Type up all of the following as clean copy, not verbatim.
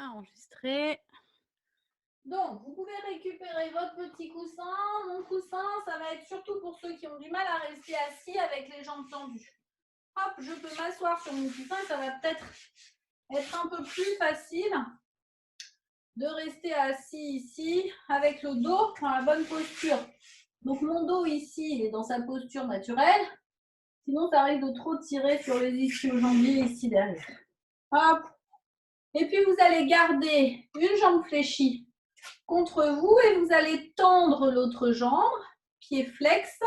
Enregistrer. Donc, vous pouvez récupérer votre petit coussin. Mon coussin, ça va être surtout pour ceux qui ont du mal à rester assis avec les jambes tendues. Hop, je peux m'asseoir sur mon coussin et ça va peut-être être un peu plus facile de rester assis ici avec le dos dans la bonne posture. Donc, mon dos ici, il est dans sa posture naturelle. Sinon, ça risque de trop tirer sur les ischio-jambiers ici derrière. Hop. Et puis, vous allez garder une jambe fléchie contre vous et vous allez tendre l'autre jambe, pied flex,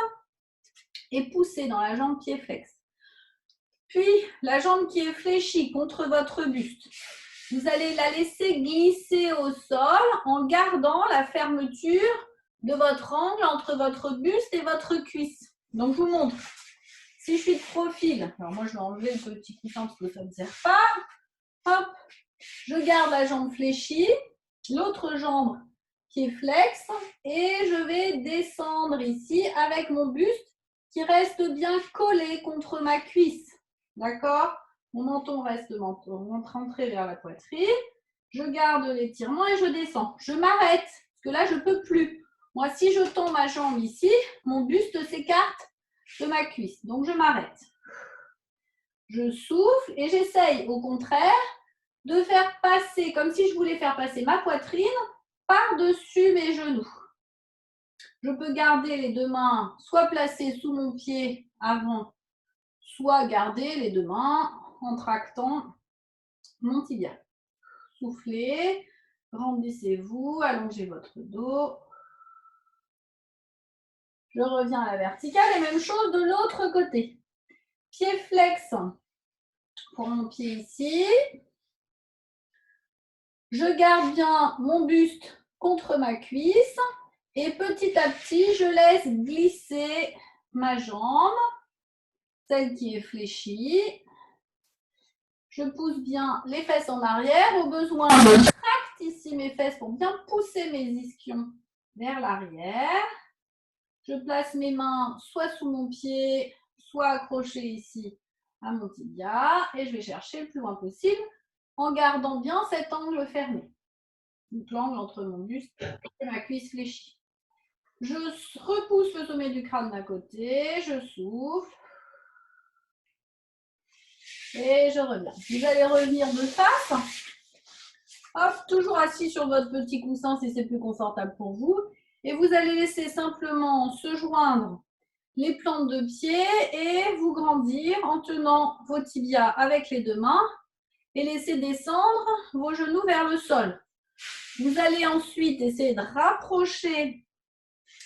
et pousser dans la jambe pied flex. Puis, la jambe qui est fléchie contre votre buste, vous allez la laisser glisser au sol en gardant la fermeture de votre angle entre votre buste et votre cuisse. Donc, je vous montre. Si je suis de profil, alors moi je vais enlever le petit coussin parce que ça ne sert pas. Hop, je garde la jambe fléchie, l'autre jambe qui est flex et je vais descendre ici avec mon buste qui reste bien collé contre ma cuisse. D'accord? Mon menton reste rentré vers la poitrine. Je garde l'étirement et je descends. Je m'arrête parce que là je ne peux plus. Moi, si je tends ma jambe ici, mon buste s'écarte de ma cuisse. Donc, je m'arrête. Je souffle et j'essaye, au contraire, de faire passer, comme si je voulais faire passer ma poitrine par-dessus mes genoux. Je peux garder les deux mains soit placées sous mon pied avant, soit garder les deux mains en tractant mon tibia. Soufflez, grandissez-vous, allongez votre dos. Je reviens à la verticale et même chose de l'autre côté. Pied flex pour mon pied ici. Je garde bien mon buste contre ma cuisse et petit à petit, je laisse glisser ma jambe, celle qui est fléchie. Je pousse bien les fesses en arrière. Au besoin, je tracte ici mes fesses pour bien pousser mes ischions vers l'arrière. Je place mes mains soit sous mon pied, soit accrochées ici à mon tibia et je vais chercher le plus loin possible en gardant bien cet angle fermé. Donc l'angle entre mon buste et ma cuisse fléchie. Je repousse le sommet du crâne d'un côté, je souffle et je reviens. Vous allez revenir de face. Hop, toujours assis sur votre petit coussin si c'est plus confortable pour vous. Et vous allez laisser simplement se joindre les plantes de pied et vous grandir en tenant vos tibias avec les deux mains et laisser descendre vos genoux vers le sol. Vous allez ensuite essayer de rapprocher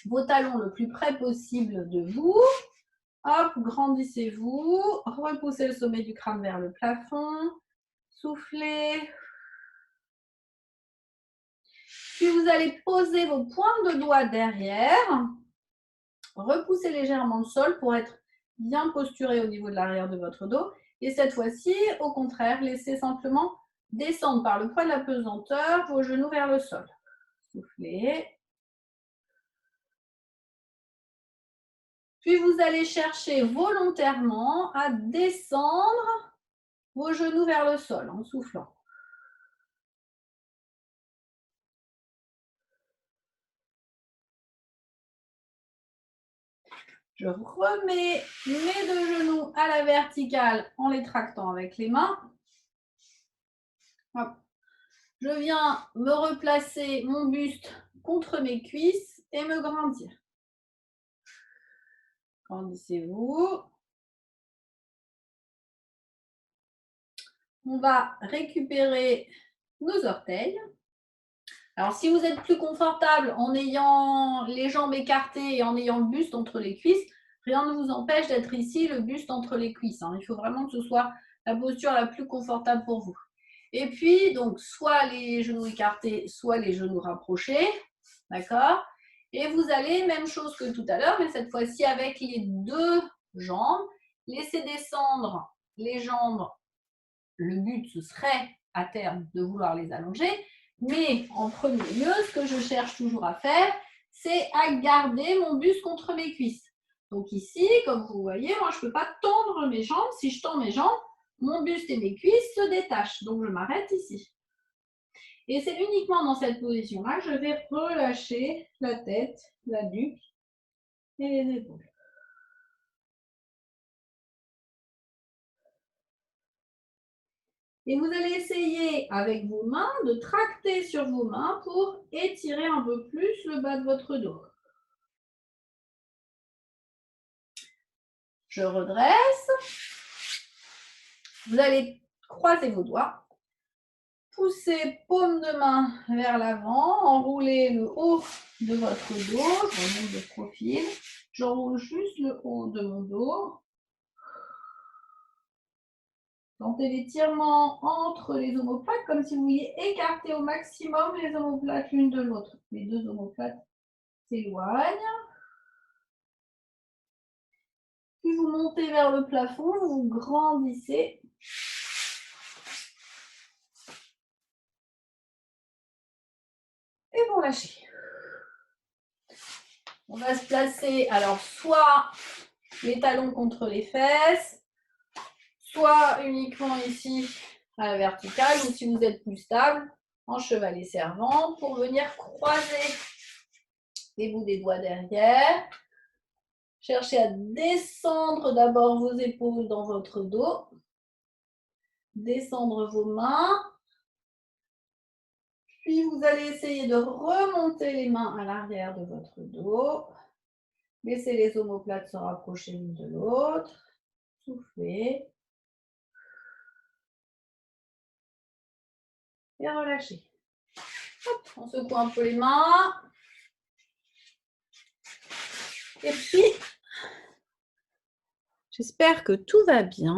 vos talons le plus près possible de vous. Hop, grandissez-vous, repoussez le sommet du crâne vers le plafond, soufflez. Puis vous allez poser vos pointes de doigts derrière, repoussez légèrement le sol pour être bien posturé au niveau de l'arrière de votre dos. Et cette fois-ci, au contraire, laissez simplement descendre par le poids de la pesanteur vos genoux vers le sol. Soufflez. Puis vous allez chercher volontairement à descendre vos genoux vers le sol en soufflant. Je remets mes deux genoux à la verticale en les tractant avec les mains. Hop. Je viens me replacer mon buste contre mes cuisses et me grandir. Grandissez-vous. On va récupérer nos orteils. Alors, si vous êtes plus confortable en ayant les jambes écartées et en ayant le buste entre les cuisses, rien ne vous empêche d'être ici, le buste entre les cuisses. Il faut vraiment que ce soit la posture la plus confortable pour vous. Et puis, donc, soit les genoux écartés, soit les genoux rapprochés. D'accord? Et vous allez, même chose que tout à l'heure, mais cette fois-ci avec les deux jambes, laisser descendre les jambes. Le but, ce serait à terme de vouloir les allonger. Mais en premier lieu, ce que je cherche toujours à faire, c'est à garder mon buste contre mes cuisses. Donc ici, comme vous voyez, moi, je ne peux pas tendre mes jambes. Si je tends mes jambes, mon buste et mes cuisses se détachent. Donc, je m'arrête ici. Et c'est uniquement dans cette position-là que je vais relâcher la tête, la nuque et les épaules. Et vous allez essayer avec vos mains de tracter sur vos mains pour étirer un peu plus le bas de votre dos. Je redresse. Vous allez croiser vos doigts. Poussez paume de main vers l'avant. Enroulez le haut de votre dos. Je remonte de profil. J'enroule juste le haut de mon dos. Sentez l'étirement entre les omoplates comme si vous vouliez écarter au maximum les omoplates l'une de l'autre. Les deux omoplates s'éloignent. Puis vous montez vers le plafond, vous grandissez. Et vous lâchez. On va se placer, alors soit les talons contre les fesses, soit uniquement ici à la verticale, ou si vous êtes plus stable, en chevalet servant, pour venir croiser les bouts des doigts derrière. Cherchez à descendre d'abord vos épaules dans votre dos. Descendre vos mains. Puis vous allez essayer de remonter les mains à l'arrière de votre dos. Laissez les omoplates se rapprocher l'une de l'autre. Soufflez. Et relâchez. Hop, on secoue un peu les mains. Et puis, j'espère que tout va bien.